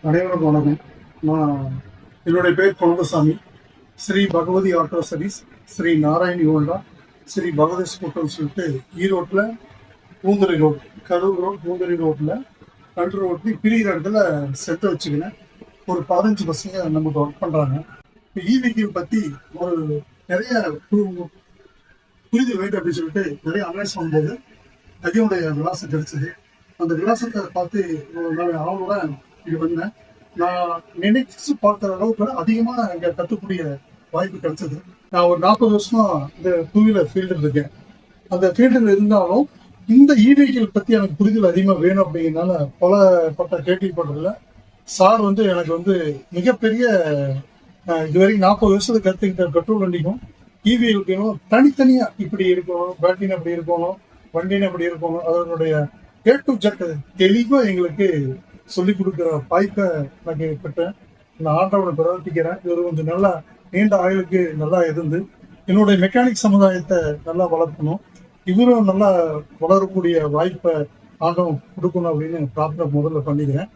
அனைவருக்கும் வணக்கம். நான் என்னுடைய பேர் Kulandaisamy. Shri Bhagavathi auto service, Shri Narayani Honda, Shri Bhagavathi ஸ்கூட்டர்னு சொல்லிட்டு ஈரோட்டில் பூந்தரி ரோடு, கரூர் ரோடு, பூந்தரி ரோட்டில் 2 ரோட்ல பிரிகிற இடத்துல செட்டு வச்சுக்கினேன். ஒரு 15 பசங்க நமக்கு ஒர்க் பண்ணுறாங்க. இப்போ ஈவிக்கிள் பற்றி ஒரு நிறைய புரிதல் வேண்டும் அப்படின்னு சொல்லிட்டு நிறைய அனலைஸ் பண்ணும்போது ஐயாவுடைய விலாசம் கிடைச்சது. அந்த விலாசத்தை பார்த்து நான் அவங்களோட இது வந்தேன். நான் நினைச்சு பார்க்குற அளவுக்கு அதிகமாக இங்கே கற்றுக்கூடிய வாய்ப்பு கிடைச்சது. நான் ஒரு 40 வருஷமா இந்த டூ வீலர் ஃபீல்டில் இருக்கேன். அந்த ஃபீல்டில் இருந்தாலும் இந்த ஈவிகள் பற்றி எனக்கு புரிதல் அதிகமாக வேணும் அப்படிங்கிறதுனால பட்ட கேள்விப்படுறதுல சார் எனக்கு மிகப்பெரிய இதுவரைக்கும் 40 வருஷத்துக்கு கற்றுக்கிட்ட பெட்ரோல் வண்டிக்கும் ஈவிகளுக்கும் தனித்தனியாக இப்படி இருக்கணும், பேட்டரின்னு அப்படி இருக்கணும், வண்டின்னு அப்படி இருக்கணும், அதனுடைய ஏ டு ஜெட் தெளிவாக எங்களுக்கு சொல்லிக் கொடுக்குற வாய்ப்பை எனக்கு பெற்றேன். நான் ஆண்டவனை பிரவர்த்திக்கிறேன். இது கொஞ்சம் நல்லா நீண்ட ஆயுளுக்கு நல்லா இருந்து என்னுடைய மெக்கானிக் சமுதாயத்தை நல்லா வளர்க்கணும், இவரும் நல்லா வளரக்கூடிய வாய்ப்பை ஆண்டவன் கொடுக்கணும் அப்படின்னு பிரார்த்தனை முதல்ல பண்ணிக்கிறேன்.